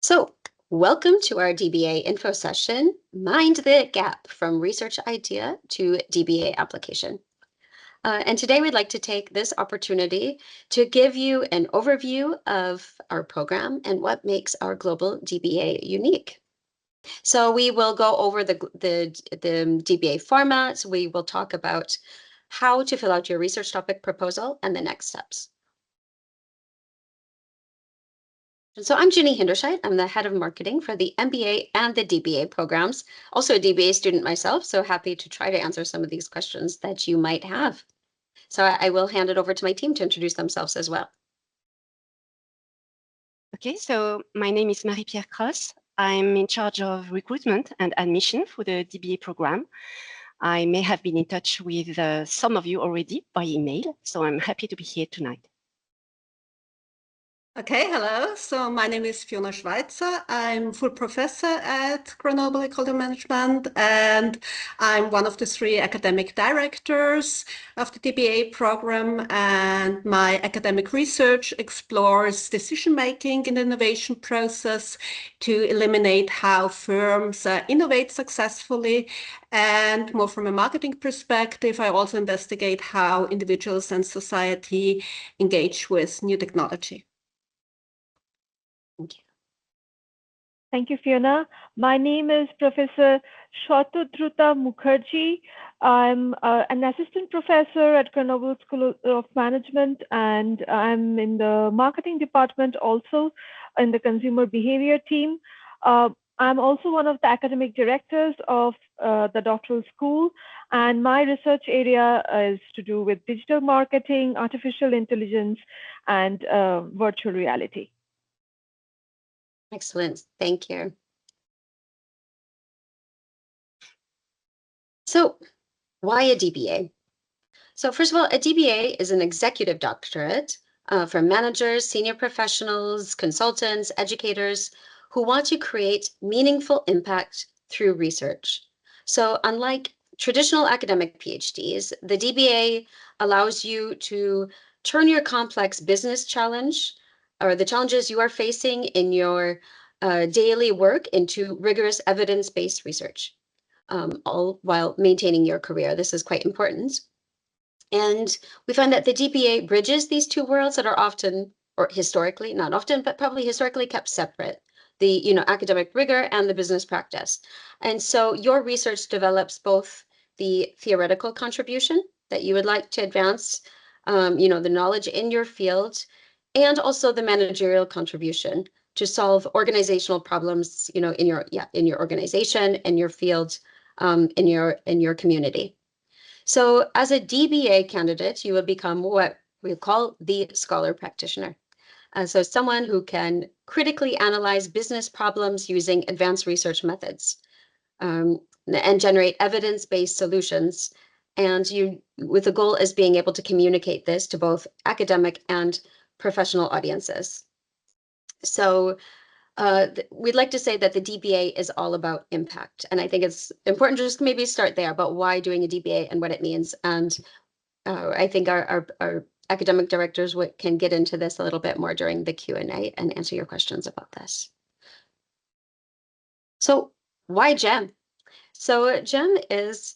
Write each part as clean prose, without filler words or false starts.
So, welcome to our DBA info session, Mind the Gap from Research Idea to DBA Application. And today we'd like to take this opportunity to give you an overview of our program and what makes our Global DBA unique. So we will go over the DBA formats. We will talk about how to fill out your research topic proposal and the next steps. So I'm Ginny Hinderscheid. I'm the head of marketing for the MBA and the DBA programs. Also a DBA student myself, so happy to try to answer some of these questions that you might have. So I will hand it over to my team to introduce themselves as well. Okay, so my name is Marie-Pierre Cross. I'm in charge of recruitment and admission for the DBA program. I may have been in touch with some of you already by email, so I'm happy to be here tonight. Okay, hello. So my name is Fiona Schweitzer. I'm full professor at Grenoble École de Management, and I'm one of the 3 academic directors of the DBA program. And my academic research explores decision-making in the innovation process to eliminate how firms innovate successfully. And more from a marketing perspective, I also investigate how individuals and society engage with new technology. Thank you. Thank you, Fiona. My name is Professor Shatodruta Mukherjee. I'm an assistant professor at Grenoble School of Management, and I'm in the marketing department, also in the consumer behavior team. I'm also one of the academic directors of the doctoral school, and my research area is to do with digital marketing, artificial intelligence, and virtual reality. Excellent. Thank you. So why a DBA? So first of all, a DBA is an executive doctorate for managers, senior professionals, consultants, educators who want to create meaningful impact through research. So unlike traditional academic PhDs, the DBA allows you to turn your complex business challenge or the challenges you are facing in your daily work into rigorous evidence-based research, all while maintaining your career. This is quite important. And we find that the DBA bridges these two worlds that are often, or historically, not often, but probably historically kept separate, the academic rigor and the business practice. And so your research develops both the theoretical contribution that you would like to advance, the knowledge in your field, and also the managerial contribution to solve organizational problems, in your organization, in your field, in your community. So as a DBA candidate, you will become what we call the scholar practitioner. So someone who can critically analyze business problems using advanced research methods and generate evidence-based solutions. And with the goal as being able to communicate this to both academic and professional audiences. So we'd like to say that the DBA is all about impact. And I think it's important to just maybe start there about why doing a DBA and what it means. And I think our academic directors can get into this a little bit more during the Q&A and answer your questions about this. So why GEM? So GEM is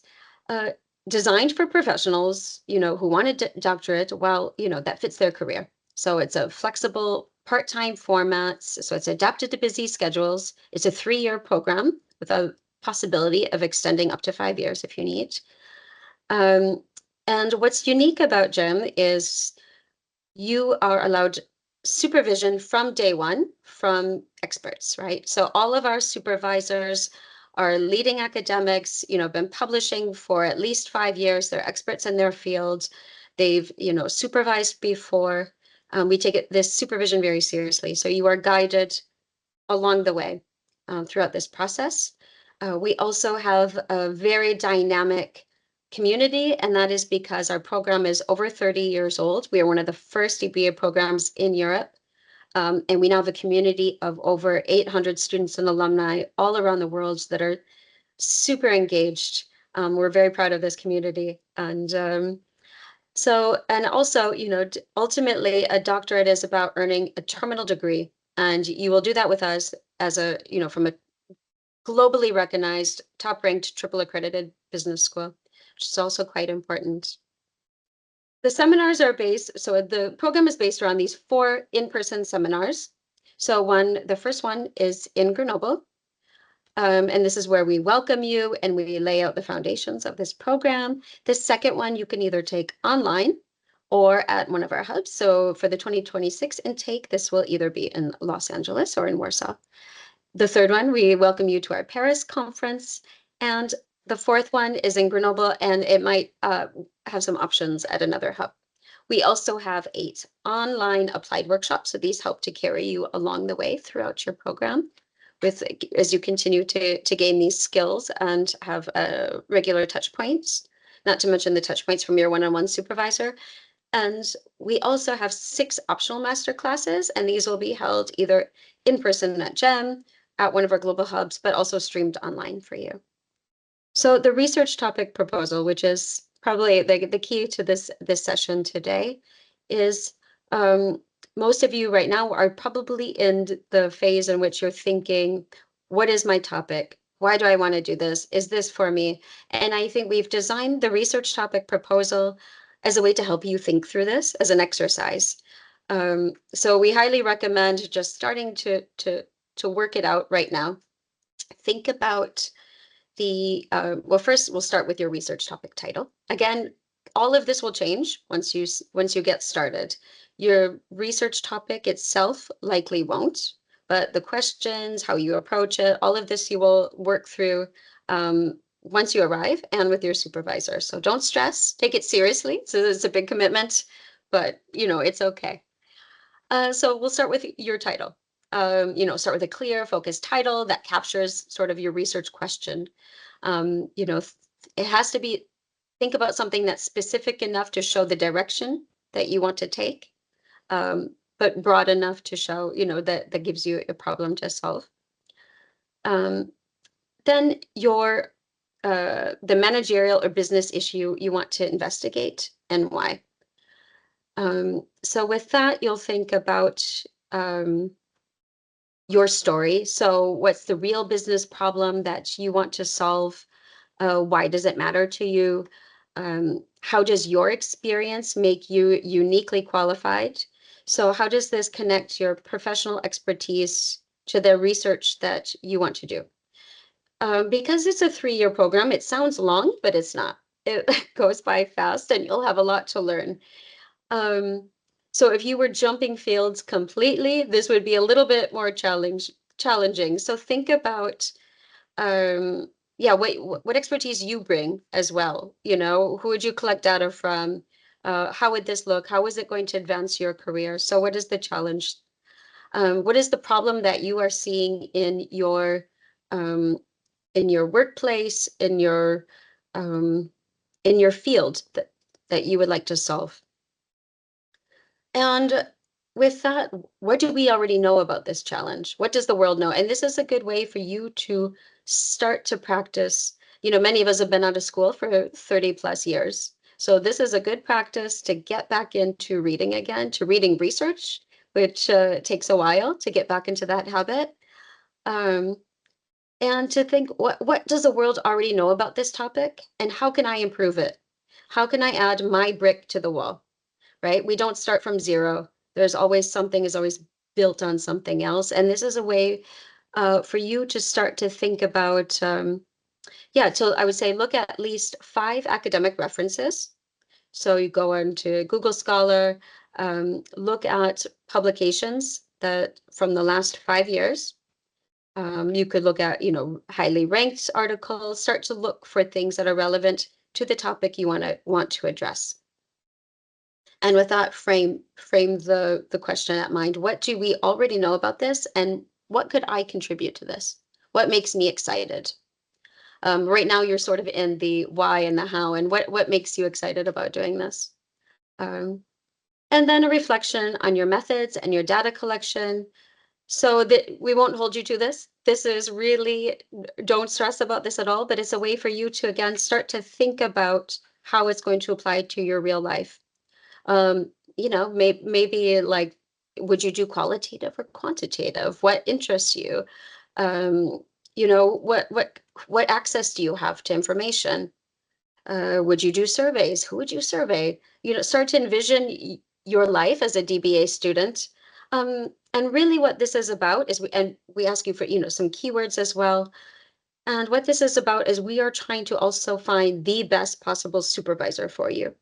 designed for professionals, who want a doctorate while, that fits their career. So it's a flexible part-time format. So it's adapted to busy schedules. It's a 3-year program with a possibility of extending up to 5 years if you need. And what's unique about GEM is you are allowed supervision from day one from experts, right? So all of our supervisors are leading academics, been publishing for at least 5 years. They're experts in their field. They've, supervised before. We take this supervision very seriously. So you are guided along the way throughout this process. We also have a very dynamic community, and that is because our program is over 30 years old. We are one of the first DBA programs in Europe. And we now have a community of over 800 students and alumni all around the world that are super engaged. We're very proud of this community. And also, ultimately, a doctorate is about earning a terminal degree And you will do that with us as a, from a globally recognized, top-ranked, triple accredited business school, which is also quite important. The seminars are based, so the program is based around these 4 in-person seminars. So the first one is in Grenoble. And this is where we welcome you and we lay out the foundations of this program. The second one you can either take online or at one of our hubs. So for the 2026 intake, this will either be in Los Angeles or in Warsaw. The third one, we welcome you to our Paris conference. And the fourth one is in Grenoble, and it might have some options at another hub. We also have 8 online applied workshops. So these help to carry you along the way throughout your program as you continue to gain these skills and have regular touch points, not to mention the touch points from your one-on-one supervisor. And we also have 6 optional master classes, and these will be held either in person at GEM, at one of our global hubs, but also streamed online for you. So the research topic proposal, which is probably the key to this session today, is most of you right now are probably in the phase in which you're thinking, what is my topic? Why do I want to do this? Is this for me? And I think we've designed the research topic proposal as a way to help you think through this as an exercise. So we highly recommend just starting to work it out right now. Think about well, first we'll start with your research topic title. Again, all of this will change once you get started. Your research topic itself likely won't, but the questions, how you approach it, all of this you will work through once you arrive and with your supervisor. So don't stress, take it seriously. So it's a big commitment, but it's okay. So we'll start with your title. Start with a clear, focused title that captures sort of your research question. It has to be, think about something that's specific enough to show the direction that you want to take, but broad enough to show, that gives you a problem to solve. Then the managerial or business issue you want to investigate and why. So with that, you'll think about your story. So what's the real business problem that you want to solve? Why does it matter to you? How does your experience make you uniquely qualified? So how does this connect your professional expertise to the research that you want to do? Because it's a 3-year program, it sounds long, but it's not. It goes by fast and you'll have a lot to learn. So if you were jumping fields completely, this would be a little bit more challenging. So think about, what expertise you bring as well. Who would you collect data from? How would this look? How is it going to advance your career? So what is the challenge? What is the problem that you are seeing in your workplace, in your field that you would like to solve? And with that, what do we already know about this challenge? What does the world know? And this is a good way for you to start to practice. Many of us have been out of school for 30 plus years. So this is a good practice to get back into reading again, to reading research, which takes a while to get back into that habit. And to think, what does the world already know about this topic? And how can I improve it? How can I add my brick to the wall? Right? We don't start from zero. There's always something is always built on something else. And this is a way for you to start to think about, so I would say look at least 5 academic references. So you go into Google Scholar, look at publications that from the last 5 years. You could look at, highly ranked articles, start to look for things that are relevant to the topic you want to address. And with that, frame the question at mind. What do we already know about this? And what could I contribute to this? What makes me excited? Right now, you're sort of in the why and the how, and what makes you excited about doing this? And then a reflection on your methods and your data collection. So that we won't hold you to this. This is really, don't stress about this at all, but it's a way for you to, again, start to think about how it's going to apply to your real life. Maybe like, would you do qualitative or quantitative? What interests you? You know, what access do you have to information? Would you do surveys? Who would you survey? You know, start to envision your life as a DBA student. And really what this is about is, we ask you for, you know, some keywords as well. And what this is about is we are trying to also find the best possible supervisor for you.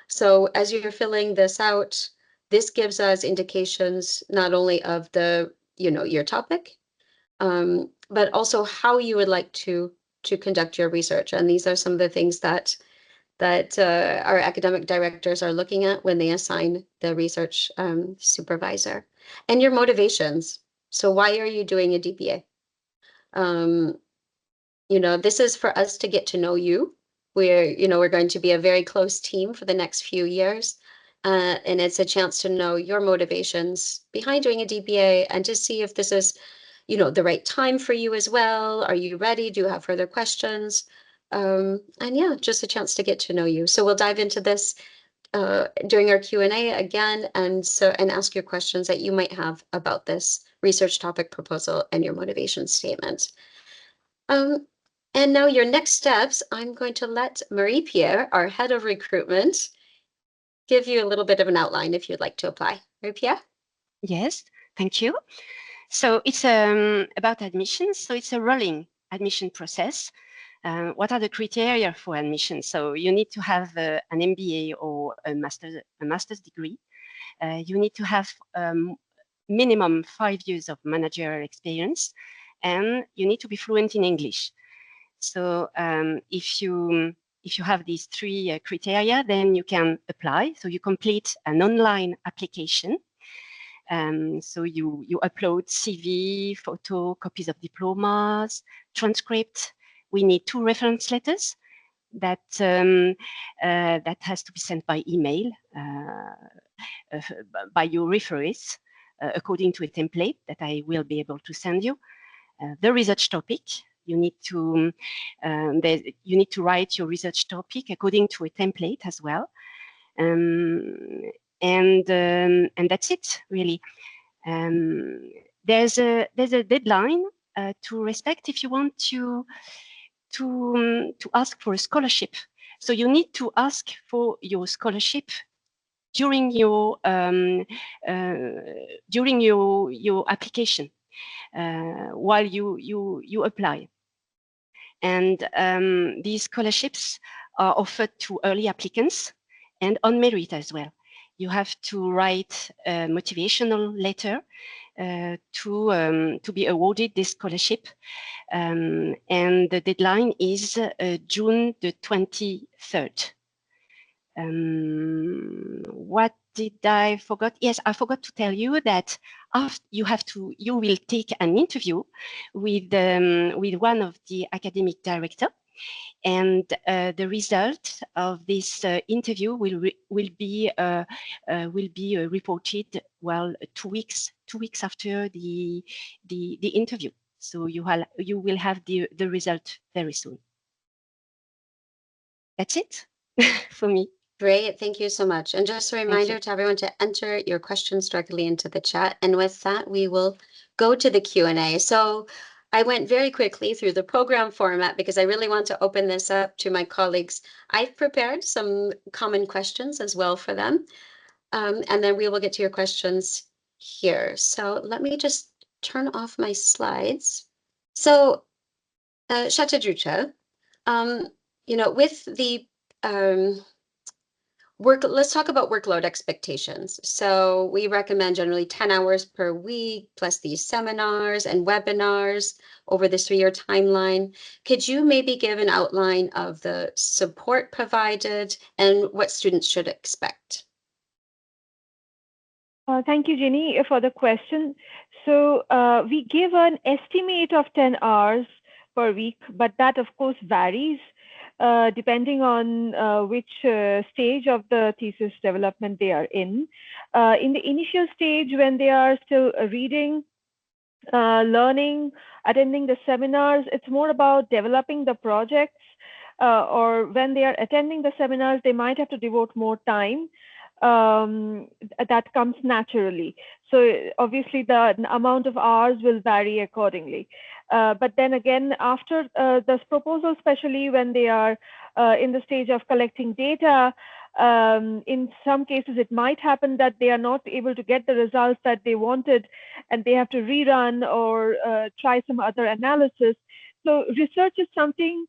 So as you're filling this out, this gives us indications not only of the, you know, your topic, but also how you would like to conduct your research. And these are some of the things that our academic directors are looking at when they assign the research supervisor. And your motivations. So why are you doing a DBA? You know, this is for us to get to know you. We're going to be a very close team for the next few years. And it's a chance to know your motivations behind doing a DBA and to see if this is, you know, the right time for you as well. Are you ready? Do you have further questions? And yeah, just a chance to get to know you. So we'll dive into this during our Q&A again, and ask your questions that you might have about this research topic proposal and your motivation statement. And now your next steps, I'm going to let Marie-Pierre, our head of recruitment, give you a little bit of an outline if you'd like to apply. Marie-Pierre? Yes, thank you. So it's about admissions. So it's a rolling admission process. What are the criteria for admission? So you need to have an MBA or a master's degree. You need to have minimum 5 years of managerial experience, and you need to be fluent in English. So if you have these three criteria, then you can apply. So you complete an online application. So you upload CV, photo, copies of diplomas, transcript. We need 2 reference letters that has to be sent by email by your referees according to a template that I will be able to send you. The research topic. You need to write your research topic according to a template as well, and that's it really. There's a deadline to respect if you want to ask for a scholarship. So you need to ask for your scholarship during your application while you apply. And these scholarships are offered to early applicants and on merit as well. You have to write a motivational letter to be awarded this scholarship. And the deadline is June the 23rd. What did I forget? Yes, I forgot to tell you that after you will take an interview with one of the academic director, and the result of this interview will be reported 2 weeks after the interview. So you will have the result very soon. That's it for me. Great, thank you so much. And just a reminder to everyone to enter your questions directly into the chat. And with that, we will go to the Q&A. So I went very quickly through the program format because I really want to open this up to my colleagues. I've prepared some common questions as well for them. And then we will get to your questions here. So let me just turn off my slides. So Shatadrucha, you know, with the let's talk about workload expectations. So we recommend generally 10 hours per week, plus these seminars and webinars over this 3-year timeline. Could you maybe give an outline of the support provided and what students should expect? Thank you, Jenny, for the question. So we give an estimate of 10 hours per week, but that of course varies depending on which stage of the thesis development they are in. In the initial stage, when they are still reading, learning, attending the seminars, it's more about developing the projects, or when they are attending the seminars, they might have to devote more time. that comes naturally. So obviously the amount of hours will vary accordingly. But then again, after this proposal, especially when they are in the stage of collecting data, in some cases it might happen that they are not able to get the results that they wanted, and they have to rerun or try some other analysis. So research is something,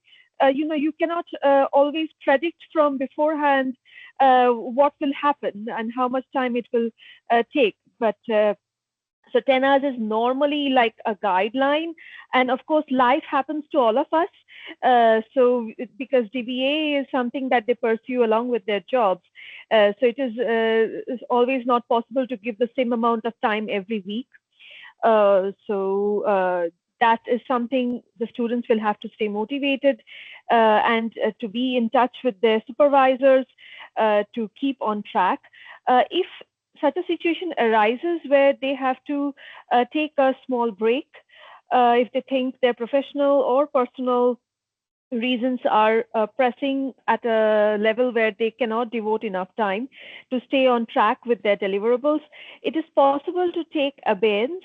you cannot always predict from beforehand what will happen and how much time it will take. But so 10 hours is normally like a guideline. And of course, life happens to all of us. Because DBA is something that they pursue along with their jobs. So it is always not possible to give the same amount of time every week. That is something the students will have to stay motivated and to be in touch with their supervisors to keep on track. If such a situation arises where they have to take a small break, if they think their professional or personal reasons are pressing at a level where they cannot devote enough time to stay on track with their deliverables, it is possible to take abeyance.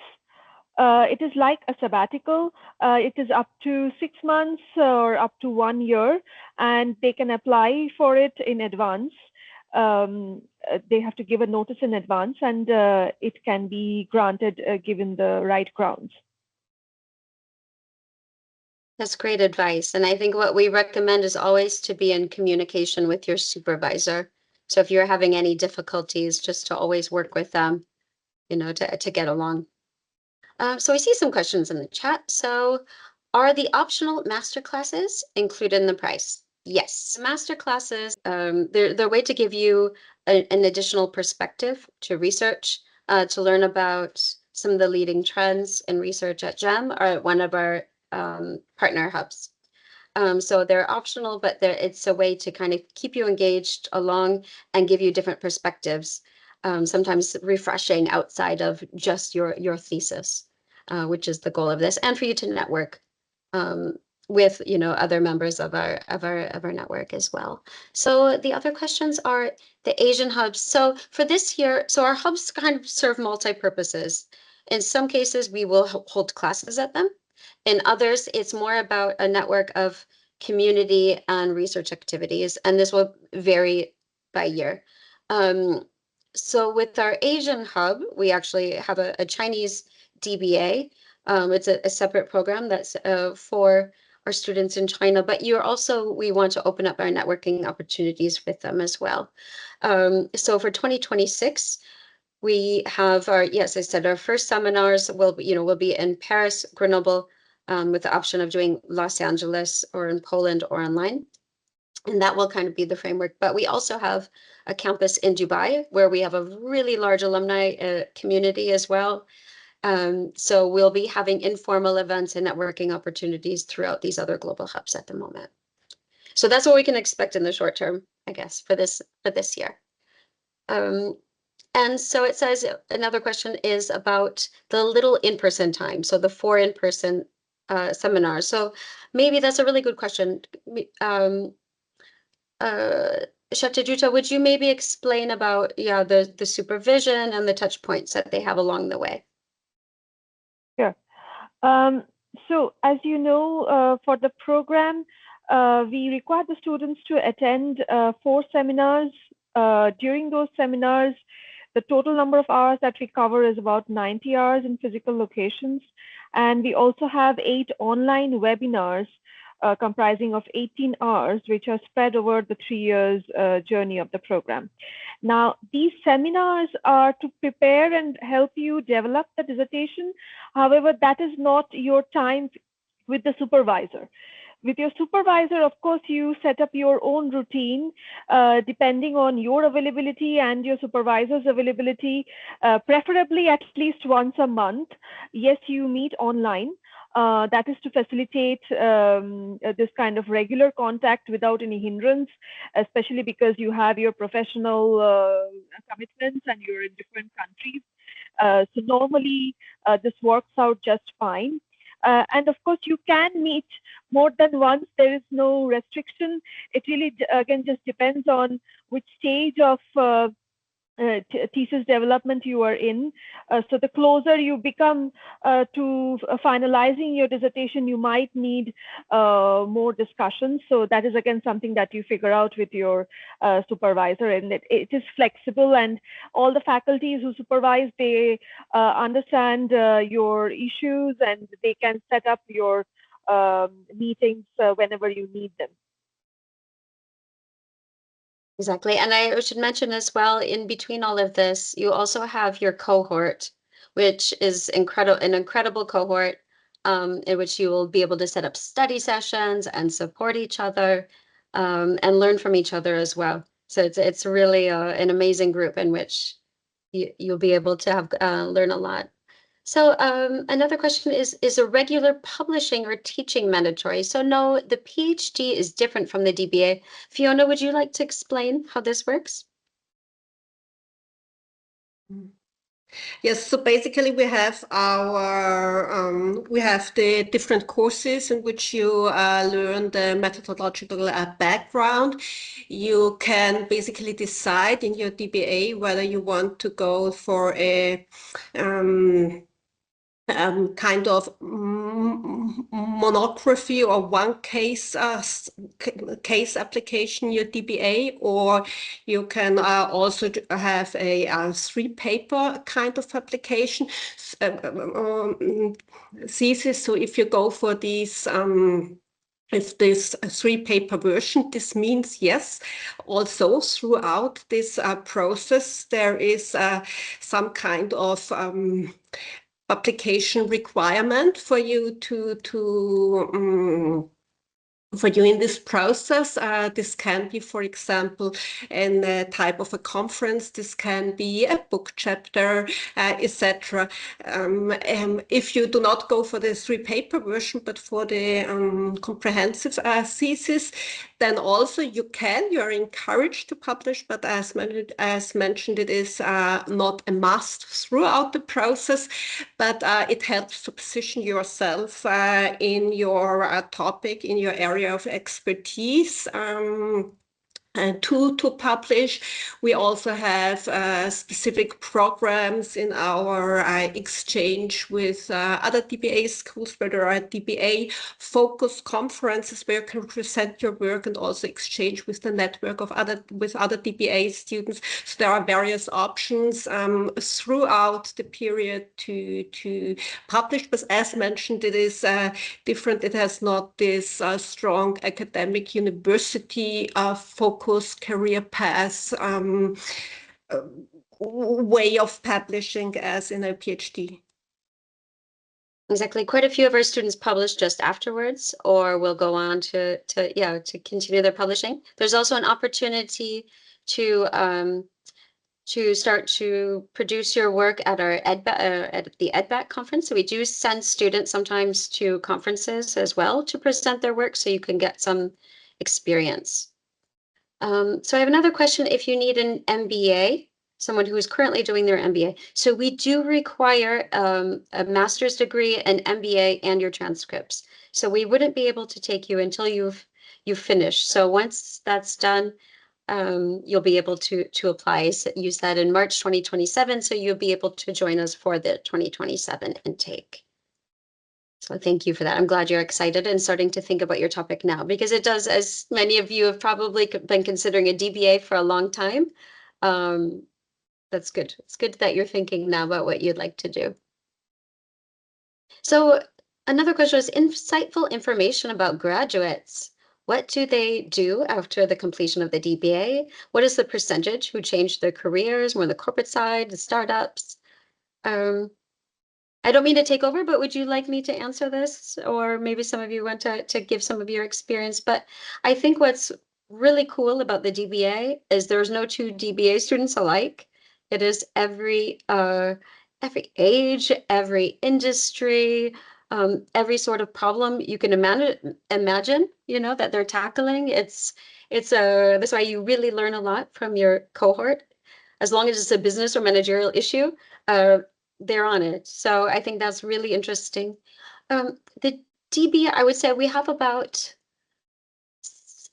It is like a sabbatical. It is up to 6 months or up to 1 year, and they can apply for it in advance. They have to give a notice in advance, and it can be granted given the right grounds. That's great advice. And I think what we recommend is always to be in communication with your supervisor. So if you're having any difficulties, just to always work with them, to get along. So I see some questions in the chat. So are the optional master classes included in the price? Yes, master classes, they're a way to give you an additional perspective to research, to learn about some of the leading trends in research at GEM or at one of our partner hubs. So they're optional, but it's a way to kind of keep you engaged along and give you different perspectives, sometimes refreshing outside of just your thesis, which is the goal of this, and for you to network with other members of our network as well. So the other questions are the Asian hubs. So for this year, so our hubs kind of serve multi-purposes. In some cases, we will hold classes at them. In others, it's more about a network of community and research activities, and this will vary by year. So with our Asian hub, we actually have a Chinese DBA. It's a separate program that's for our students in China, but we want to open up our networking opportunities with them as well. So for 2026, we have yes, I said our first seminars will be in Paris, Grenoble, with the option of doing Los Angeles or in Poland or online. And that will kind of be the framework. But we also have a campus in Dubai where we have a really large alumni community as well. So we'll be having informal events and networking opportunities throughout these other global hubs at the moment. So that's what we can expect in the short term, I guess, for this year. And so it says another question is about the little in-person time. So the 4 in-person seminars. So maybe that's a really good question. Shatyajuta, would you maybe explain about the supervision and the touch points that they have along the way? Sure. So as you know, for the program, we require the students to attend 4 seminars. During those seminars, the total number of hours that we cover is about 90 hours in physical locations. And we also have 8 online webinars comprising of 18 hours, which are spread over the 3 years journey of the program. Now, these seminars are to prepare and help you develop the dissertation. However, that is not your time with the supervisor. With your supervisor, of course, you set up your own routine depending on your availability and your supervisor's availability, preferably at least once a month. Yes, you meet online. That is to facilitate this kind of regular contact without any hindrance, especially because you have your professional commitments and you're in different countries. So normally this works out just fine. And of course, you can meet more than once. There is no restriction. It really, again, just depends on which stage of thesis development you are in. So the closer you become to finalizing your dissertation, you might need more discussions. So that is again something that you figure out with your supervisor, and it is flexible, and all the faculties who supervise, they understand your issues, and they can set up your meetings whenever you need them. Exactly. And I should mention as well, in between all of this, you also have your cohort, which is an incredible cohort, in which you will be able to set up study sessions and support each other, and learn from each other as well. So it's really an amazing group in which you'll be able to have learn a lot. So another question is a regular publishing or teaching mandatory? So no, the PhD is different from the DBA. Fiona, would you like to explain how this works? Yes, so basically we have we have the different courses in which you learn the methodological background. You can basically decide in your DBA whether you want to go for a kind of monography or one case case application, your DBA, or you can also have a 3-paper kind of application thesis. So if you go for these if this 3-paper version, this means yes, also throughout this process there is some kind of application requirement for you for you in this process. This can be, for example, in a type of a conference. This can be a book chapter, etc. If you do not go for the 3-paper version, but for the comprehensive thesis, then also you're encouraged to publish, but as mentioned, it is not a must throughout the process, but it helps to position yourself in your topic, in your area of expertise. To publish. We also have specific programs in our exchange with other DBA schools, where there are DBA focus conferences where you can present your work and also exchange with the network of other DBA students. So there are various options throughout the period to publish, but as mentioned, it is different. It has not this strong academic university focus, career path way of publishing as in a PhD. Exactly. Quite a few of our students publish just afterwards, or will go on to continue their publishing. There's also an opportunity to start to produce your work at our at the EdBack conference. So we do send students sometimes to conferences as well to present their work, so you can get some experience. So I have another question. If you need an MBA, someone who is currently doing their MBA. So we do require a master's degree, an MBA, and your transcripts. So we wouldn't be able to take you until you've finished. So once that's done, you'll be able to apply. So you said in March 2027, so you'll be able to join us for the 2027 intake. So thank you for that. I'm glad you're excited and starting to think about your topic now, because it does, as many of you have probably been considering a DBA for a long time. That's good. It's good that you're thinking now about what you'd like to do. So another question is insightful information about graduates. What do they do after the completion of the DBA? What is the percentage who changed their careers, more on the corporate side, the startups? I don't mean to take over, but would you like me to answer this? Or maybe some of you want to give some of your experience. But I think what's really cool about the DBA is there's no two DBA students alike. It is every age, every industry, every sort of problem you can imagine, that they're tackling. That's why you really learn a lot from your cohort. As long as it's a business or managerial issue, they're on it. So I think that's really interesting. The DBA, I would say we have about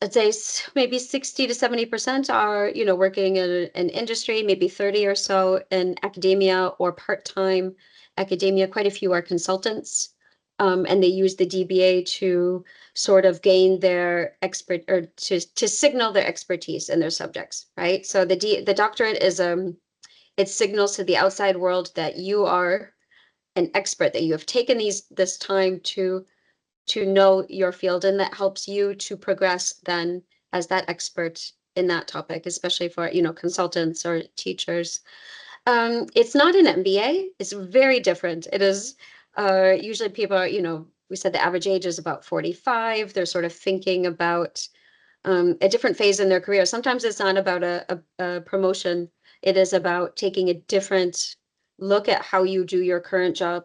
I'd say maybe 60 to 70% are, working in an industry, maybe 30 or so in academia or part-time academia. Quite a few are consultants, and they use the DBA to sort of gain their to signal their expertise in their subjects, right? So the doctorate is it signals to the outside world that you are an expert, that you have taken this time to know your field, and that helps you to progress then as that expert in that topic, especially for, consultants or teachers. It's not an MBA. It's very different. It is usually people are, we said the average age is about 45. They're sort of thinking about a different phase in their career. Sometimes it's not about a promotion. It is about taking a different look at how you do your current job,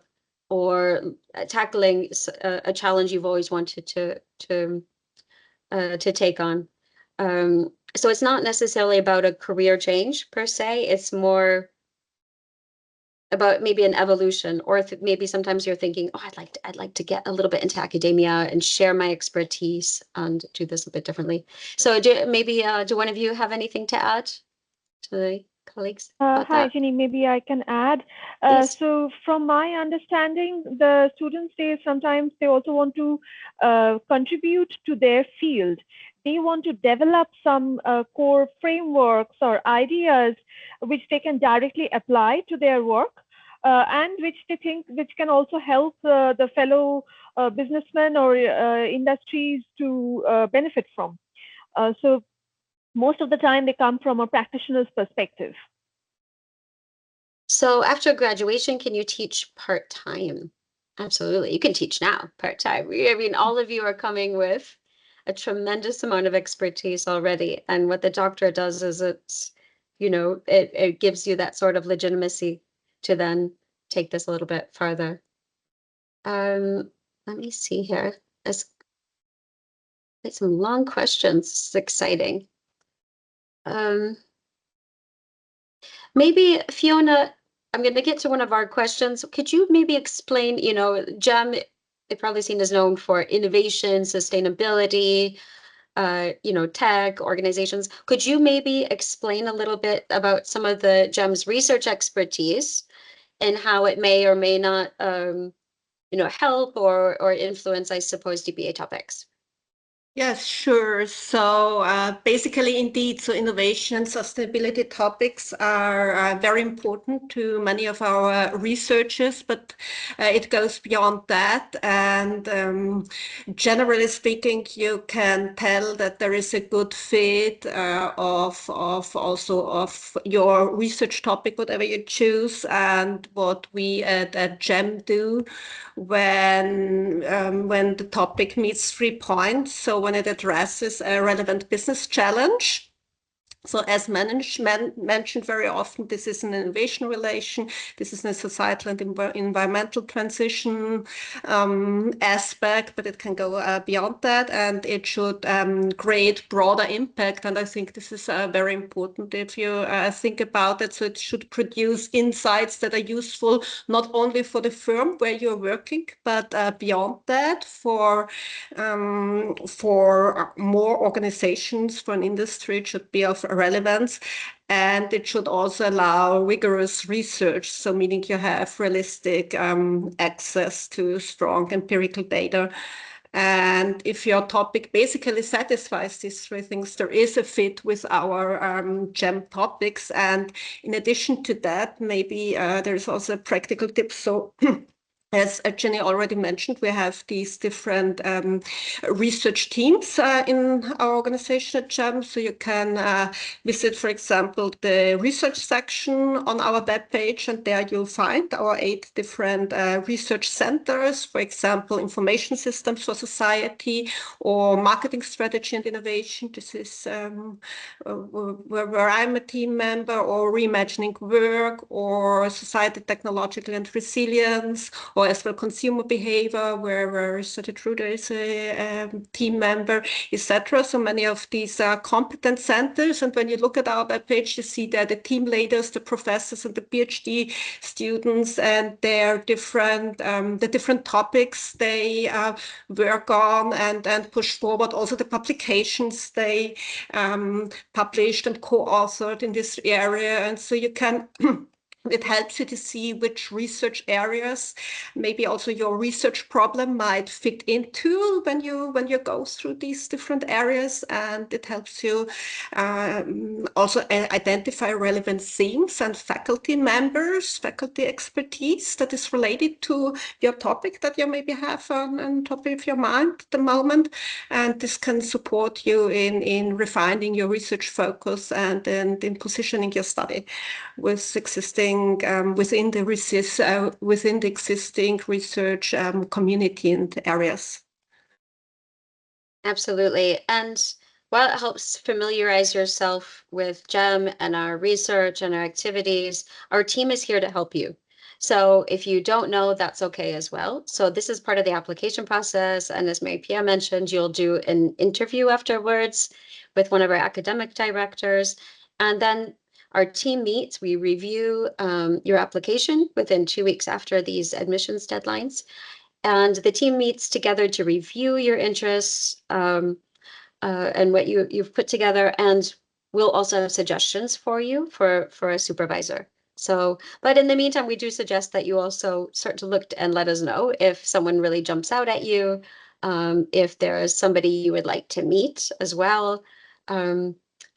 or tackling a challenge you've always wanted to take on. So it's not necessarily about a career change per se. It's more about maybe an evolution, or if maybe sometimes you're thinking, oh, I'd like to get a little bit into academia and share my expertise and do this a bit differently. So do one of you have anything to add to the colleagues about Hi, that? Jenny. Maybe I can add. Yes. So from my understanding, the students, sometimes they also want to contribute to their field. They want to develop some core frameworks or ideas which they can directly apply to their work, and which they think which can also help the fellow businessmen or industries to benefit from. So most of the time they come from a practitioner's perspective. So after graduation, can you teach part-time? Absolutely. You can teach now part-time. I mean, all of you are coming with a tremendous amount of expertise already. And what the doctorate does is it gives you that sort of legitimacy to then take this a little bit farther. Let me see here. It's some long questions. It's exciting. Maybe Fiona, I'm going to get to one of our questions. Could you maybe explain, GEM, they've probably seen as known for innovation, sustainability, tech organizations. Could you maybe explain a little bit about some of the GEM's research expertise and how it may or may not, help or influence, I suppose, DBA topics? Yes, sure. So basically, indeed, so innovation and sustainability topics are very important to many of our researchers, but it goes beyond that. And generally speaking, you can tell that there is a good fit of your research topic, whatever you choose, and what we at GEM do when the topic meets 3 points. So when it addresses a relevant business challenge. So as mentioned very often, this is an innovation relation, this is a societal and environmental transition aspect, but it can go beyond that, and it should create broader impact. And I think this is very important if you think about it. So it should produce insights that are useful not only for the firm where you're working, but beyond that for more organizations, for an industry. It should be of relevance, and it should also allow rigorous research, so meaning you have realistic access to strong empirical data. And if your topic basically satisfies these 3 things, there is a fit with our GEM topics. And in addition to that, maybe there's also a practical tip. So as Jenny already mentioned, we have these different research teams in our organization at GEM. So you can visit, for example, the research section on our webpage, and there you'll find our 8 different research centers, for example, information systems for society or marketing strategy and innovation. This is where I'm a team member, or reimagining work, or society, technological and resilience, or or as well consumer behavior, where Study Truder is a team member, etc. So many of these are competence centers. And when you look at our webpage, you see that the team leaders, the professors, and the PhD students, and their different the different topics they work on and push forward. Also the publications they published and co-authored in this area. And so you can it helps you to see which research areas maybe also your research problem might fit into when you go through these different areas, and it helps you also identify relevant themes and faculty members, faculty expertise that is related to your topic that you maybe have on top of your mind at the moment, and this can support you in refining your research focus and in positioning your study with existing within the existing research community and areas. Absolutely. And while it helps familiarize yourself with GEM and our research and our activities, our team is here to help you. So if you don't know, that's okay as well. So this is part of the application process. And as Marie-Pierre mentioned, you'll do an interview afterwards with one of our academic directors. And then our team meets, we review your application within 2 weeks after these admissions deadlines. And the team meets together to review your interests and what you've put together. And we'll also have suggestions for you for a supervisor. So, but in the meantime, we do suggest that you also start to look and let us know if someone really jumps out at you, if there is somebody you would like to meet as well.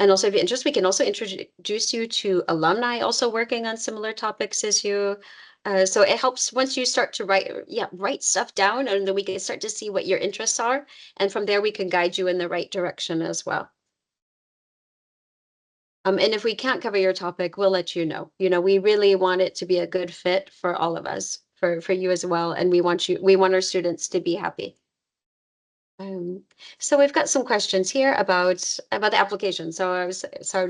And also, if you're interested, we can also introduce you to alumni also working on similar topics as you. So it helps once you start to write stuff down, and then we can start to see what your interests are. And from there, we can guide you in the right direction as well. And if we can't cover your topic, we'll let you know. You know, we really want it to be a good fit for all of us, for you as well. And we want our students to be happy. So we've got some questions here about the application. So I'm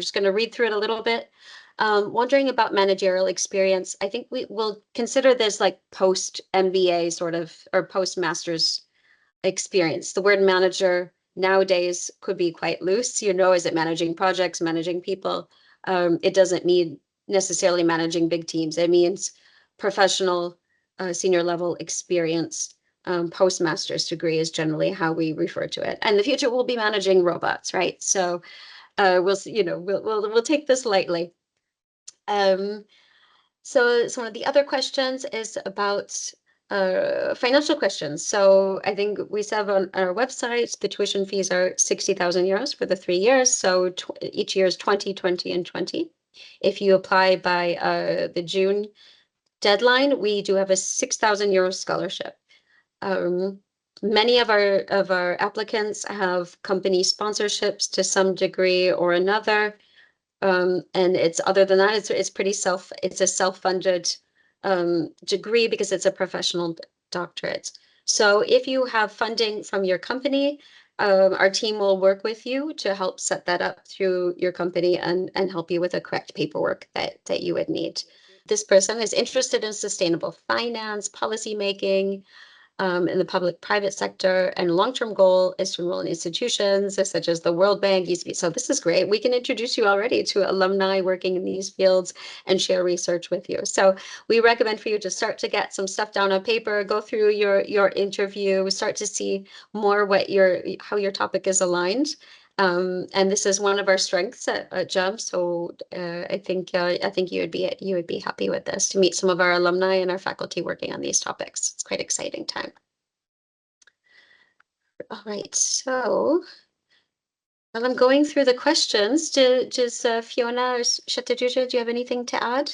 just going to read through it a little bit. Wondering about managerial experience. I think we will consider this like post MBA sort of, or post master's experience. The word manager nowadays could be quite loose. You know, is it managing projects, managing people? It doesn't mean necessarily managing big teams. It means professional, senior level experience. Postmaster's degree is generally how we refer to it. And in the future, we'll be managing robots, right? So we'll see, you know, we'll take this lightly. So one of the other questions is about financial questions. So I think we said on our website, the tuition fees are 60,000 euros for the 3 years. So each year is 20, 20, and 20. If you apply by the June deadline, we do have a 6,000 euro scholarship. Many of our applicants have company sponsorships to some degree or another. And it's other than that, it's pretty it's a self-funded degree because it's a professional doctorate. So if you have funding from your company, our team will work with you to help set that up through your company and help you with the correct paperwork that you would need. This person is interested in sustainable finance, policy making, in the public-private sector, and long-term goal is to enroll in institutions such as the World Bank, ECB. So this is great. We can introduce you already to alumni working in these fields and share research with you. So we recommend for you to start to get some stuff down on paper, go through your interview, start to see more how your topic is aligned. And this is one of our strengths at GEM. So I think you would be happy with this, to meet some of our alumni and our faculty working on these topics. It's quite an exciting time. All right, so while I'm going through the questions, does Fiona or Shatajuja, do you have anything to add?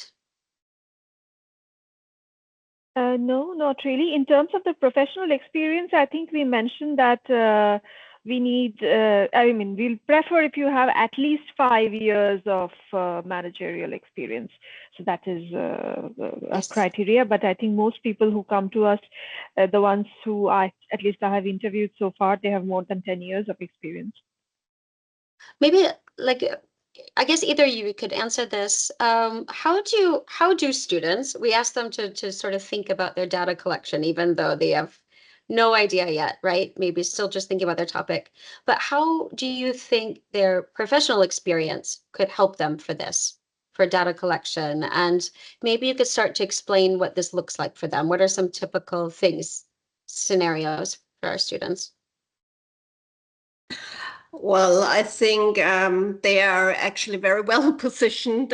No, not really. In terms of the professional experience, I think we mentioned that we need, we'll prefer if you have at least 5 years of managerial experience. So that is a criteria. But I think most people who come to us, the ones who at least I have interviewed so far, they have more than 10 years of experience. Maybe like I guess either you could answer this. How do students, we ask them to sort of think about their data collection, even though they have no idea yet, right? Maybe still just thinking about their topic. But how do you think their professional experience could help them for this, for data collection? And maybe you could start to explain what this looks like for them. What are some typical things, scenarios for our students? Well, I think they are actually very well positioned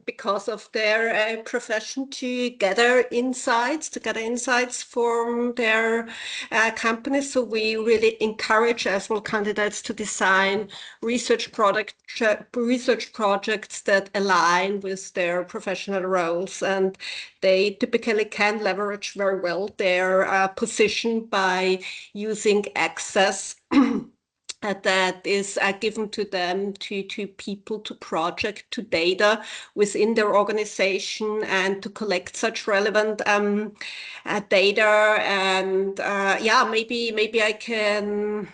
because of their profession to gather insights, from their companies. So we really encourage as well candidates to design research projects that align with their professional roles, and they typically can leverage very well their position by using access that is given to them, to people, to project, to data within their organization, and to collect such relevant data. And yeah, maybe I can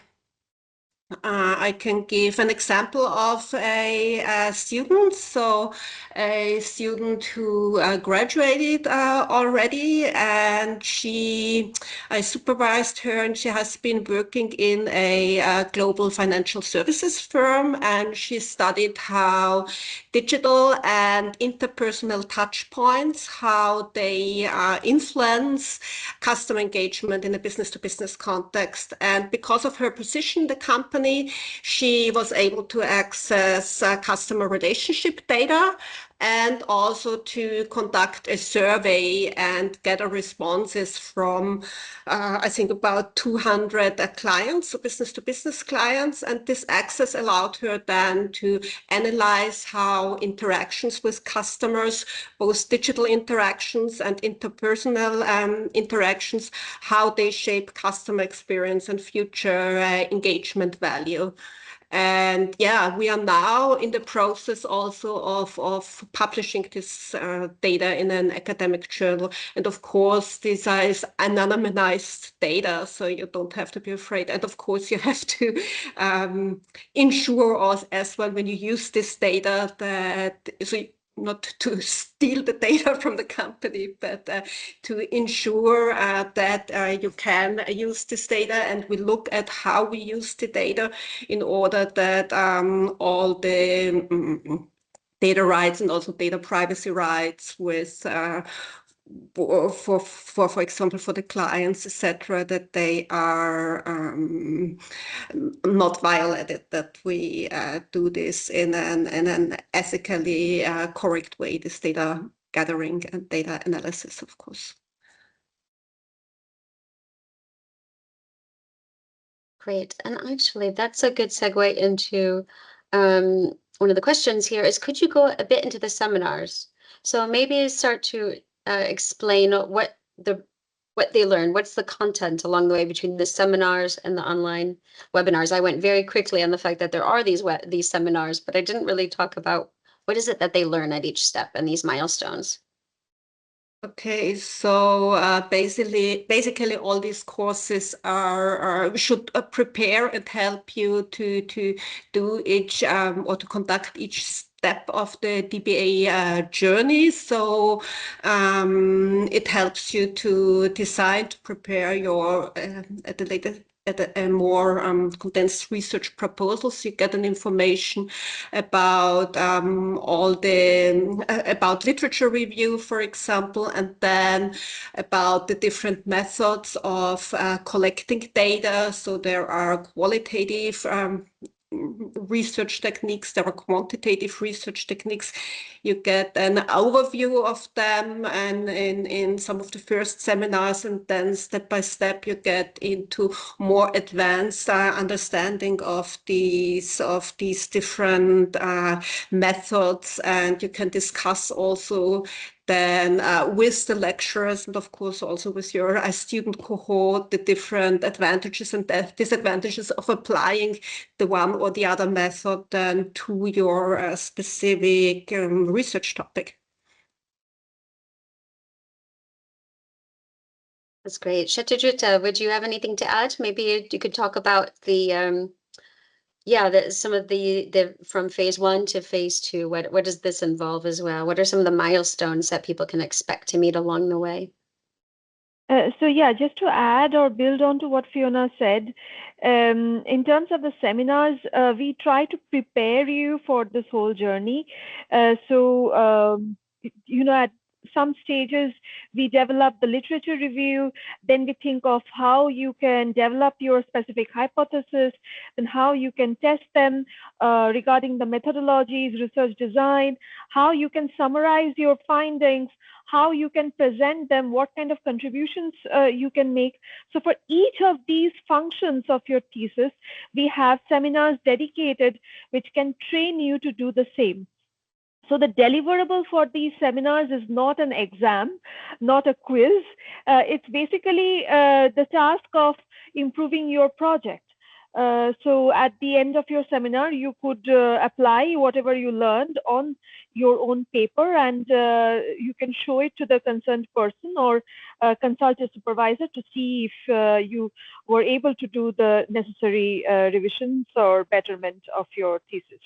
give an example of a student. So a student who graduated already, and I supervised her, and she has been working in a global financial services firm, and she studied how digital and interpersonal touch points, how they influence customer engagement in a business-to-business context. And because of her position in the company, she was able to access customer relationship data, and also to conduct a survey and gather responses from, I think, about 200 clients, so business-to-business clients. And this access allowed her then to analyze how interactions with customers, both digital interactions and interpersonal interactions, how they shape customer experience and future engagement value. And yeah, we are now in the process also of publishing this data in an academic journal. And of course, this is anonymized data, so you don't have to be afraid. And of course, you have to ensure also as well when you use this data that not to steal the data from the company, but to ensure that you can use this data. And we look at how we use the data in order that all the data rights and also data privacy rights with for example, for the clients, etc., that they are not violated, that we do this in an ethically correct way, this data gathering and data analysis, of course. Great. And actually, that's a good segue into one of the questions here is, could you go a bit into the seminars? So maybe start to explain what they learn, what's the content along the way between the seminars and the online webinars. I went very quickly on the fact that there are these seminars, but I didn't really talk about what is it that they learn at each step and these milestones. Okay, so basically all these courses should prepare and help you to do each or to conduct each step of the DBA journey. So it helps you to decide, to prepare your at the later at a more condensed research proposals. You get an information about all the about literature review, for example, and then about the different methods of collecting data. So there are qualitative research techniques, there are quantitative research techniques. You get an overview of them and in some of the first seminars, and then step by step you get into more advanced understanding of these different methods, and you can discuss also then with the lecturers and of course also with your student cohort the different advantages and disadvantages of applying the one or the other method then to your specific research topic. That's great. Shatujita, would you have anything to add? Maybe you could talk about the Yeah, some of the from phase 1 to phase 2, what does this involve as well? What are some of the milestones that people can expect to meet along the way? So yeah, just to add or build on to what Fiona said, in terms of the seminars, we try to prepare you for this whole journey. At some stages, we develop the literature review, then we think of how you can develop your specific hypothesis, and how you can test them regarding the methodologies, research design, how you can summarize your findings, how you can present them, what kind of contributions you can make. So for each of these functions of your thesis, we have seminars dedicated which can train you to do the same. So the deliverable for these seminars is not an exam, not a quiz. It's basically the task of improving your project. So at the end of your seminar, you could apply whatever you learned on your own paper, and you can show it to the concerned person or consult a supervisor to see if you were able to do the necessary revisions or betterment of your thesis.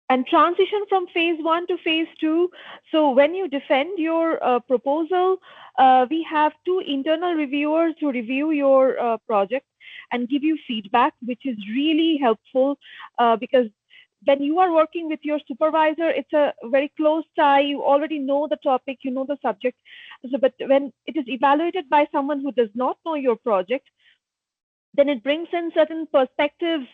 And transition from phase 1 to phase 2. So when you defend your proposal, we have 2 internal reviewers who review your project and give you feedback, which is really helpful because when you are working with your supervisor, it's a very close tie. You already know the topic, you know the subject. So, but when it is evaluated by someone who does not know your project, then it brings in certain perspectives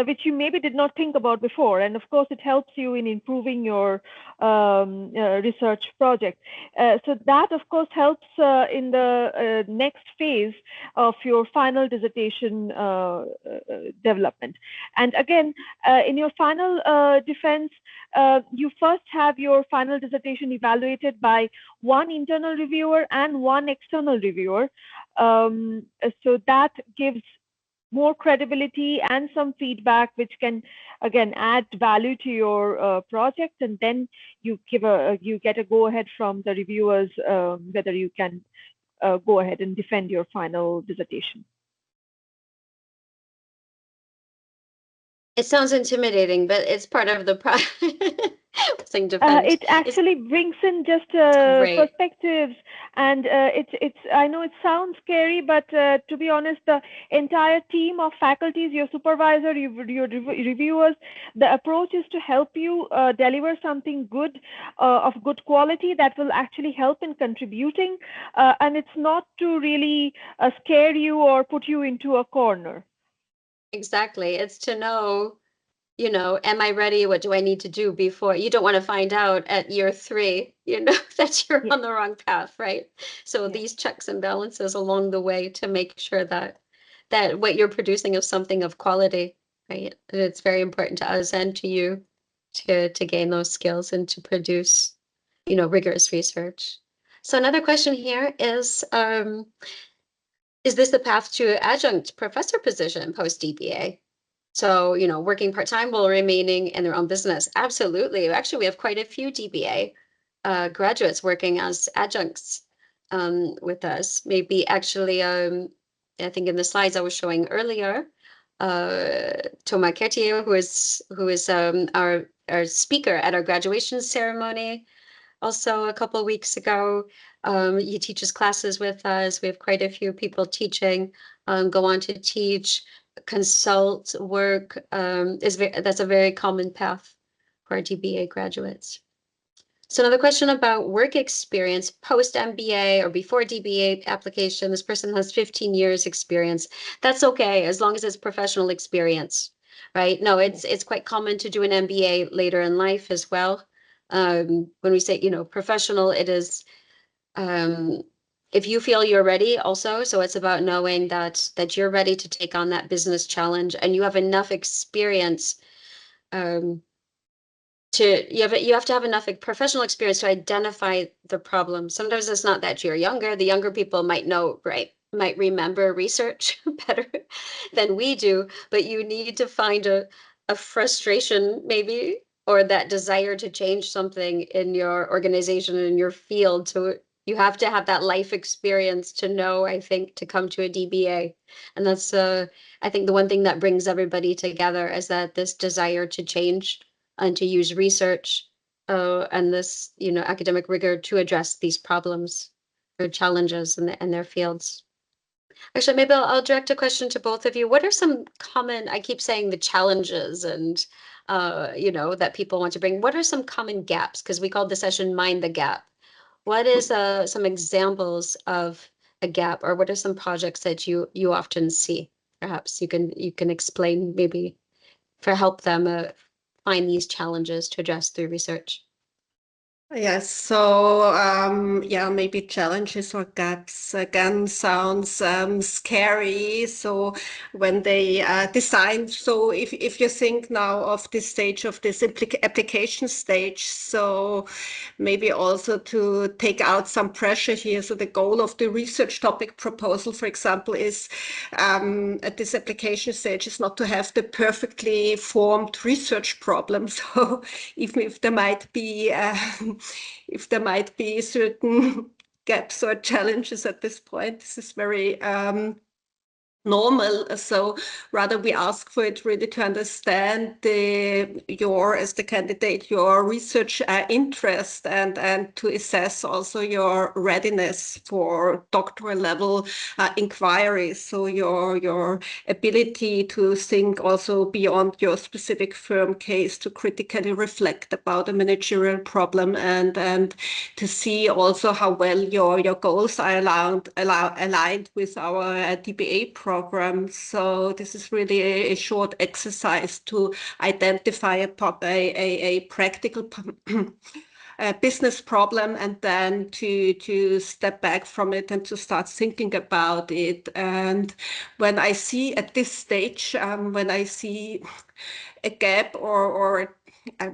which you maybe did not think about before. And of course, it helps you in improving your research project. So that, of course, helps in the next phase of your final dissertation development. And again, in your final defense, you first have your final dissertation evaluated by 1 internal reviewer and 1 external reviewer. So that gives more credibility and some feedback, which can again add value to your project. And then you get a go ahead from the reviewers whether you can go ahead and defend your final dissertation. It sounds intimidating, but it's part of the It actually brings in just perspectives, and I know it sounds scary, but to be honest, the entire team of faculties, your supervisor, your reviewers, the approach is to help you deliver something good, of good quality that will actually help in contributing, and it's not to really scare you or put you into a corner. Exactly. It's to know, am I ready? What do I need to do before? You don't want to find out at year 3, that you're on the wrong path, right? So these checks and balances along the way to make sure that what you're producing is something of quality, right? And it's very important to us and to you to gain those skills and to produce, rigorous research. So another question here is this the path to adjunct professor position post DBA? So, working part-time while remaining in their own business. Absolutely. Actually, we have quite a few DBA graduates working as adjuncts with us. Maybe actually, I think in the slides I was showing earlier, Thomas Cartier, who is our speaker at our graduation ceremony, also a couple of weeks ago. He teaches classes with us. We have quite a few people teaching, go on to teach, consult, work. That's a very common path for our DBA graduates. So another question about work experience post MBA or before DBA application. This person has 15 years experience. That's okay, as long as it's professional experience, right? No, it's quite common to do an MBA later in life as well. When we say, professional, it is, if you feel you're ready also. So it's about knowing that you're ready to take on that business challenge and you have enough experience, you have to have enough professional experience to identify the problem. Sometimes it's not that you're younger. The younger people might know, right? Might remember research better than we do, but you need to find a frustration maybe, or that desire to change something in your organization, in your field, You have to have that life experience to know, I think, to come to a DBA. And that's, I think, the one thing that brings everybody together is that this desire to change and to use research and this, academic rigor to address these problems or challenges in their fields. Actually, maybe I'll direct a question to both of you. What are some common, I keep saying the challenges and, that people want to bring. What are some common gaps? Because we called the session Mind the Gap. What is some examples of a gap, or what are some projects that you often see? Perhaps you can explain maybe for help them find these challenges to address through research. Yes, so maybe challenges or gaps again sounds scary. So when they design, so if you think now of this stage of this application stage, so maybe also to take out some pressure here. So the goal of the research topic proposal, for example, is at this application stage is not to have the perfectly formed research problem. So even if there might be certain gaps or challenges at this point, this is very normal. So rather we ask for it really to understand as the candidate, your research interest and to assess also your readiness for doctoral level inquiries. So your ability to think also beyond your specific firm case, to critically reflect about a managerial problem and to see also how well your goals are aligned with our DBA program. So this is really a short exercise to identify a practical business problem and then to step back from it and to start thinking about it. And when I see at this stage, when I see a gap or a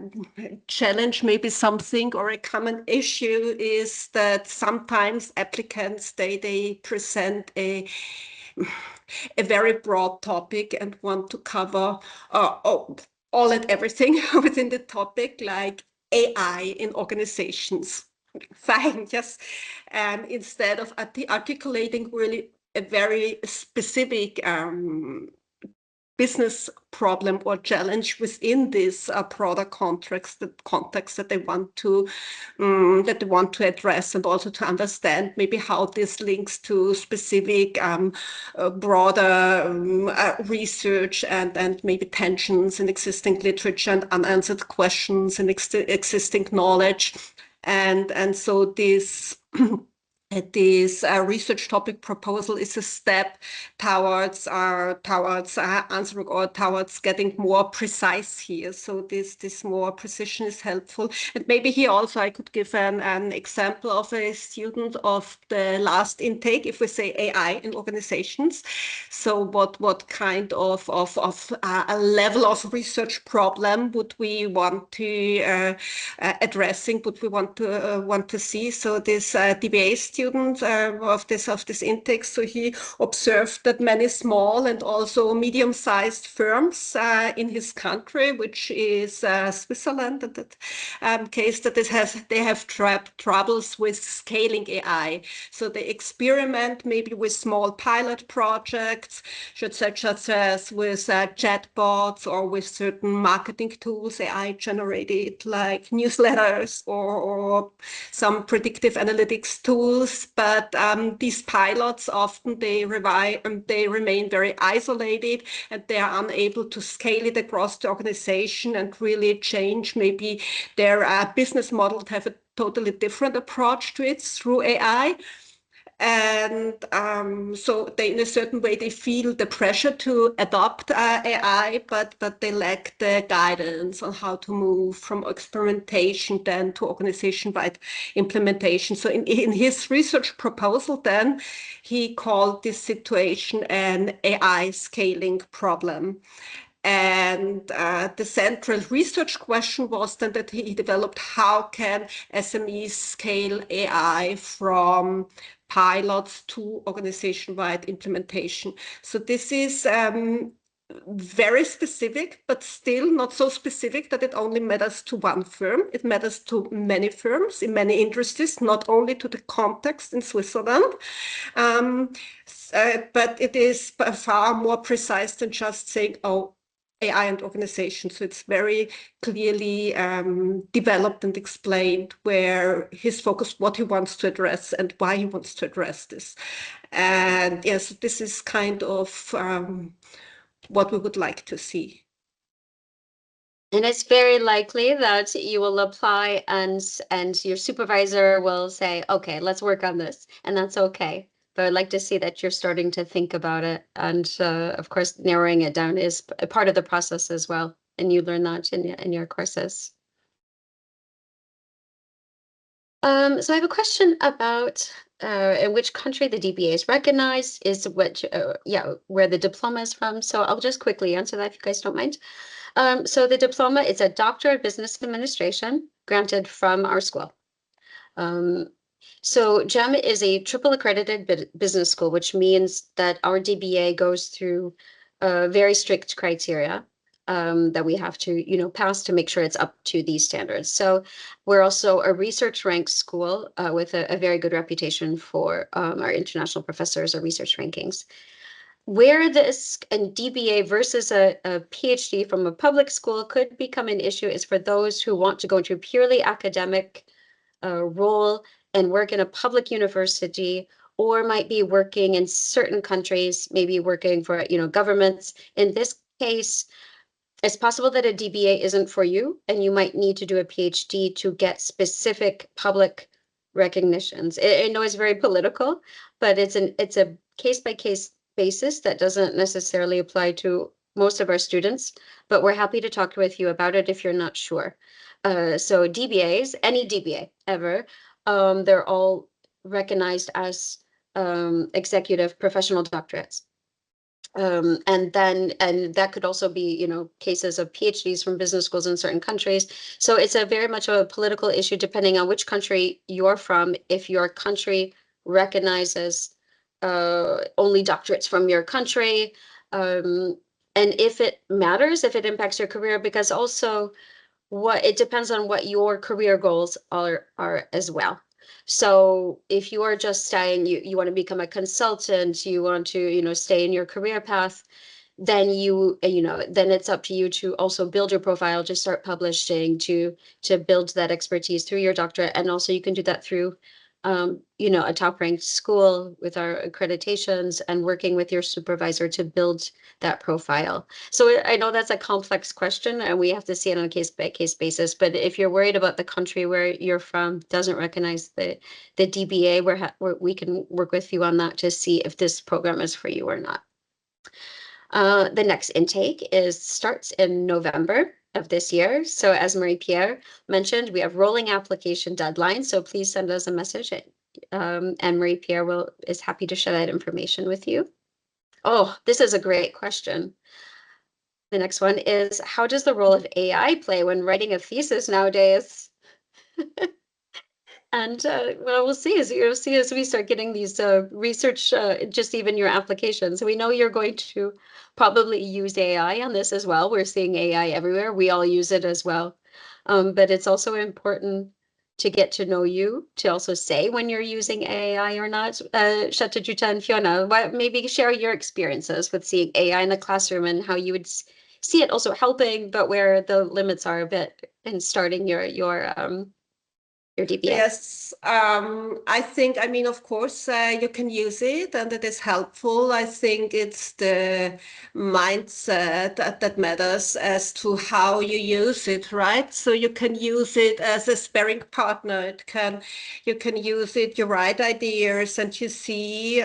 challenge, maybe something or a common issue is that sometimes applicants, they present a very broad topic and want to cover all and everything within the topic, like AI in organizations. Fine, yes. Instead of articulating really a very specific business problem or challenge within this broader context that they want to address, and also to understand maybe how this links to specific broader research and maybe tensions in existing literature and unanswered questions in existing knowledge, and so this. This research topic proposal is a step towards answering or towards getting more precise here. So this more precision is helpful. And maybe here also I could give an example of a student of the last intake, if we say AI in organizations. So what kind of a level of research problem would we want to addressing, would we want to see? So this DBA student of this intake, so he observed that many small and also medium-sized firms in his country, which is Switzerland, in that case, that they have troubles with scaling AI. So they experiment maybe with small pilot projects, such as with chatbots or with certain marketing tools, AI generated, like newsletters or some predictive analytics tools. But these pilots often they remain very isolated, and they are unable to scale it across the organization and really change maybe their business model to have a totally different approach to it through AI. And so they, in a certain way, they feel the pressure to adopt AI, but they lack the guidance on how to move from experimentation then to organization-wide implementation. So in his research proposal then, he called this situation an AI scaling problem. And the central research question was then that he developed, how can SMEs scale AI from pilots to organization-wide implementation? So this is very specific, but still not so specific that it only matters to one firm. It matters to many firms in many industries, not only to the context in Switzerland. But it is far more precise than just saying, oh, AI and organization. So it's very clearly developed and explained where his focus, what he wants to address and why he wants to address this. And yes, this is kind of what we would like to see. And it's very likely that you will apply and your supervisor will say, okay, let's work on this. And that's okay. But I'd like to see that you're starting to think about it. And of course, narrowing it down is a part of the process as well. And you learn that in your courses. So I have a question about in which country the DBA is recognized, is what, where the diploma is from. So I'll just quickly answer that if you guys don't mind. So the diploma is a Doctor of Business Administration granted from our school. So GEM is a triple accredited business school, which means that our DBA goes through very strict criteria that we have to, pass to make sure it's up to these standards. So we're also a research ranked school with a very good reputation for our international professors or research rankings. Where this and DBA versus a PhD from a public school could become an issue is for those who want to go into a purely academic role and work in a public university, or might be working in certain countries, maybe working for governments. In this case, it's possible that a DBA isn't for you, and you might need to do a PhD to get specific public recognitions. I know it's very political, but it's a case-by-case basis that doesn't necessarily apply to most of our students, but we're happy to talk with you about it if you're not sure. So DBAs, any DBA ever, they're all recognized as executive professional doctorates. And that could also be, cases of PhDs from business schools in certain countries. So it's a very much a political issue depending on which country you're from. If your country recognizes only doctorates from your country, and if it matters, if it impacts your career, because also it depends on what your career goals are as well. So if you are just saying you want to become a consultant, you want to, stay in your career path, then then it's up to you to also build your profile, to start publishing, to build that expertise through your doctorate. And also you can do that through a top ranked school with our accreditations and working with your supervisor to build that profile. So I know that's a complex question and we have to see it on a case by case basis, but if you're worried about the country where you're from doesn't recognize the DBA, we can work with you on that to see if this program is for you or not. The next intake starts in November of this year. So as Marie-Pierre mentioned, we have rolling application deadlines. So please send us a message, and Marie-Pierre is happy to share that information with you. Oh, this is a great question. The next one is, how does the role of AI play when writing a thesis nowadays? And well, we'll see as we start getting these research, just even your applications. We know you're going to probably use AI on this as well. We're seeing AI everywhere. We all use it as well. But it's also important to get to know you, to also say when you're using AI or not. Shatajuta and Fiona, maybe share your experiences with seeing AI in the classroom and how you would see it also helping, but where the limits are a bit in starting your DBA. Yes, I think, of course, you can use it and it is helpful. I think it's the mindset that matters as to how you use it, right? So you can use it as a sparring partner. You can use it, you write ideas and you see,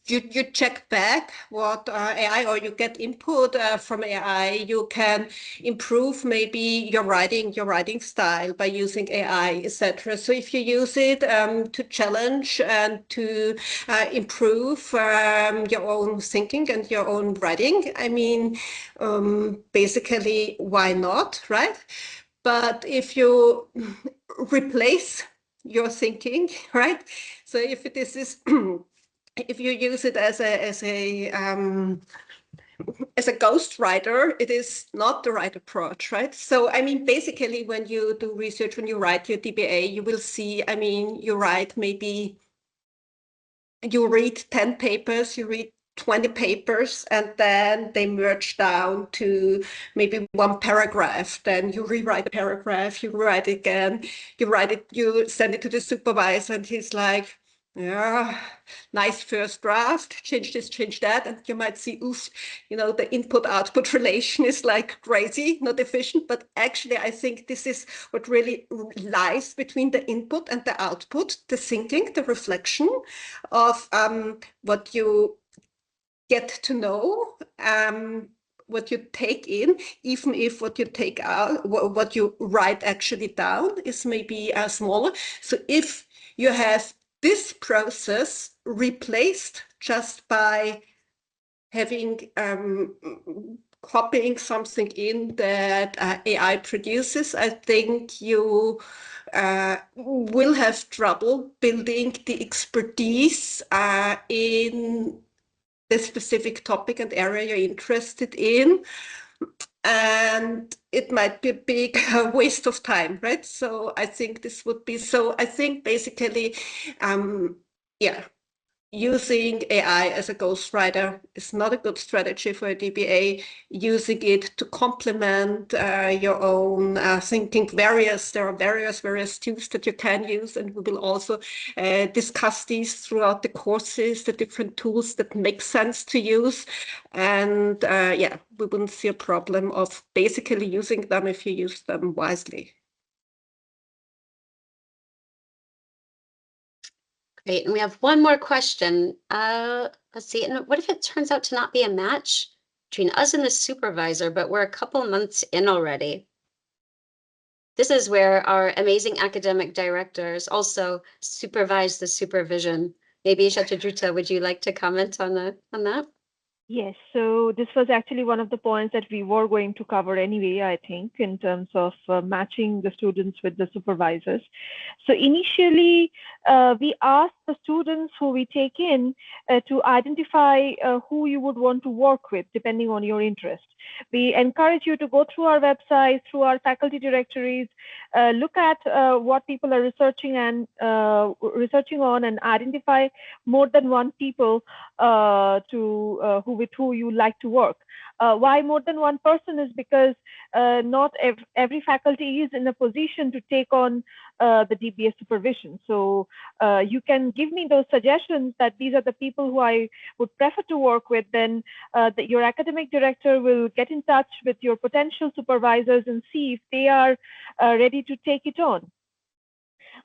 you check back what AI, or you get input from AI. You can improve maybe your writing style by using AI, etc. So if you use it to challenge and to improve your own thinking and your own writing, basically, why not, right? But if you replace your thinking, right? So if this is if you use it as a ghostwriter, it is not the right approach, right? So, I mean, basically, when you do research, when you write your DBA, you will see, I mean, you write maybe, you read 10 papers, you read 20 papers, and then they merge down to maybe one paragraph. Then you rewrite the paragraph, you write it again, you write it, you send it to the supervisor, and he's like, yeah, nice first draft, change this, change that. And you might see, oof, you know, the input-output relation is like crazy, not efficient. But actually, I think this is what really lies between the input and the output, the thinking, the reflection of what you get to know, what you take in, even if what you take out, what you write actually down is maybe smaller. So if you have this process replaced just by having copying something in that AI produces, I think you will have trouble building the expertise in the specific topic and area you're interested in. And it might be a big waste of time, right? So I think this would be, so I think basically, yeah, using AI as a ghostwriter is not a good strategy for a DBA. Using it to complement your own thinking, there are various tools that you can use, and we will also discuss these throughout the courses, the different tools that make sense to use. And yeah, we wouldn't see a problem of basically using them if you use them wisely. Great. And we have one more question. Let's see. And what if it turns out to not be a match between us and the supervisor, but we're a couple months in already? This is where our amazing academic directors also supervise the supervision. Maybe Shatadruta, would you like to comment on that? Yes, so this was actually one of the points that we were going to cover anyway, I think, in terms of matching the students with the supervisors. So initially, we asked the students who we take in to identify who you would want to work with, depending on your interest. We encourage you to go through our website, through our faculty directories, look at what people are researching on, and identify more than one people with who you like to work. Why more than one person is because not every faculty is in a position to take on the DBA supervision. So you can give me those suggestions that these are the people who I would prefer to work with. Then your academic director will get in touch with your potential supervisors and see if they are ready to take it on.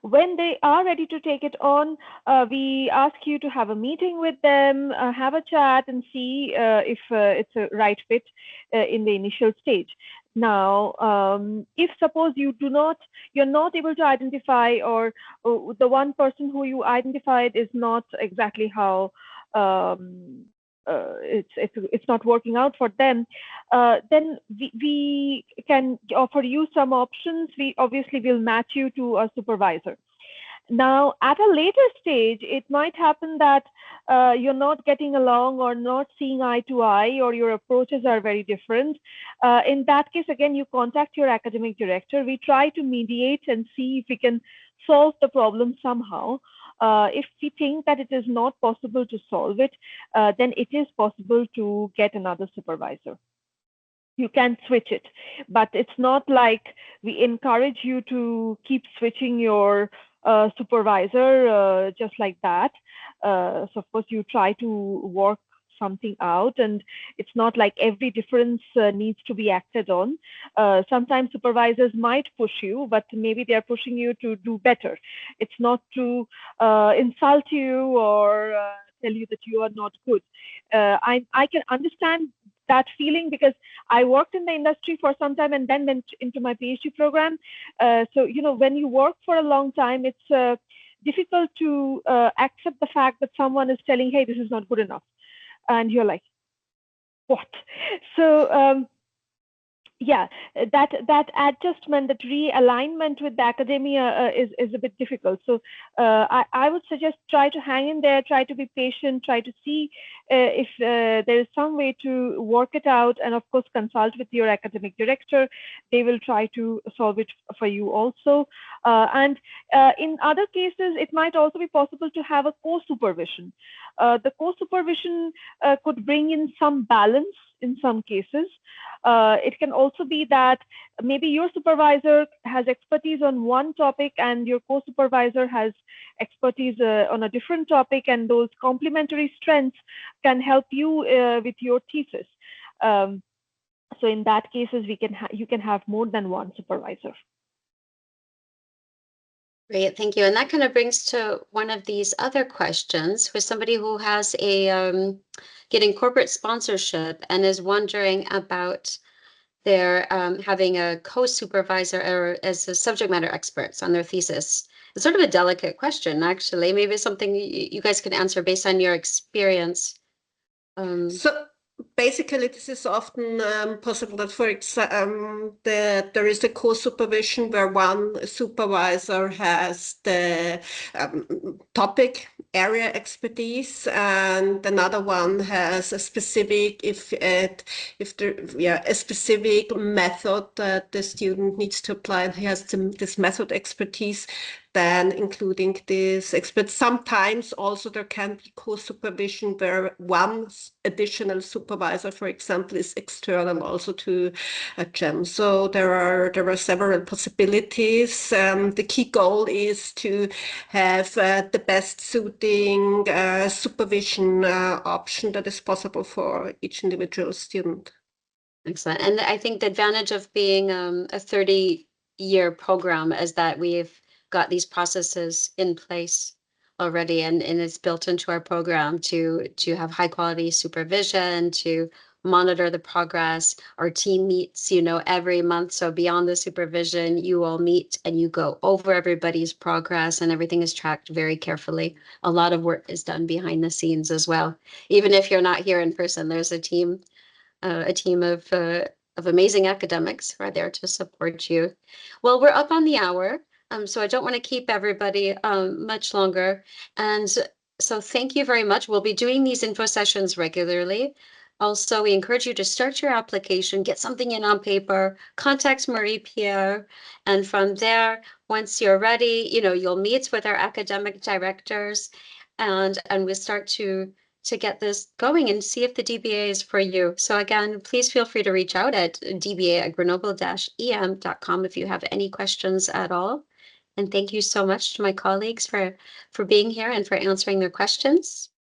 When they are ready to take it on, we ask you to have a meeting with them, have a chat, and see if it's a right fit in the initial stage. Now, if suppose you're not able to identify, or the one person who you identified is not exactly how it's not working out for them, then we can offer you some options. We obviously will match you to a supervisor. Now, at a later stage, it might happen that you're not getting along or not seeing eye to eye, or your approaches are very different. In that case, again, you contact your academic director. We try to mediate and see if we can solve the problem somehow. If we think that it is not possible to solve it, then it is possible to get another supervisor. You can switch it, but it's not like we encourage you to keep switching your supervisor just like that. So of course you try to work something out, and it's not like every difference needs to be acted on. Sometimes supervisors might push you, but maybe they're pushing you to do better. It's not to insult you or tell you that you are not good. I can understand that feeling, because I worked in the industry for some time and then went into my PhD program. So, you know, when you work for a long time, it's difficult to accept the fact that someone is telling, hey, this is not good enough. And you're like, what? So yeah, that adjustment, that realignment with the academia is a bit difficult. So I would suggest try to hang in there, try to be patient, try to see if there is some way to work it out, and of course consult with your academic director. They will try to solve it for you also. And in other cases, it might also be possible to have a co-supervision. The co-supervision could bring in some balance in some cases. It can also be that maybe your supervisor has expertise on one topic and your co-supervisor has expertise on a different topic, and those complementary strengths can help you with your thesis. So in that cases, you can have more than one supervisor. Great, thank you. And that kind of brings to one of these other questions for somebody who has getting corporate sponsorship and is wondering about their having a co-supervisor or as a subject matter experts on their thesis. It's sort of a delicate question, actually. Maybe something you guys can answer based on your experience. So basically, this is often possible that, for example, there is a co-supervision where one supervisor has the topic area expertise, and another one has a specific a specific method that the student needs to apply, and he has this method expertise. Then including this expert. Sometimes also there can be co-supervision where one additional supervisor, for example, is external also to a GEM. So there are several possibilities. The key goal is to have the best suiting supervision option that is possible for each individual student. Excellent. And I think the advantage of being a 30-year program is that we've got these processes in place already, and it's built into our program to have high quality supervision, to monitor the progress. Our team meets, every month. So beyond the supervision, you all meet and you go over everybody's progress, and everything is tracked very carefully. A lot of work is done behind the scenes as well. Even if you're not here in person, there's a team of amazing academics who are there to support you. Well, we're up on the hour, so I don't want to keep everybody much longer. And so thank you very much. We'll be doing these info sessions regularly. Also, we encourage you to start your application, get something in on paper, contact Marie-Pierre, and from there, once you're ready, you'll meet with our academic directors, and we'll start to get this going and see if the DBA is for you. So again, please feel free to reach out at dba@grenoble-em.com if you have any questions at all. And thank you so much to my colleagues for being here and for answering their questions.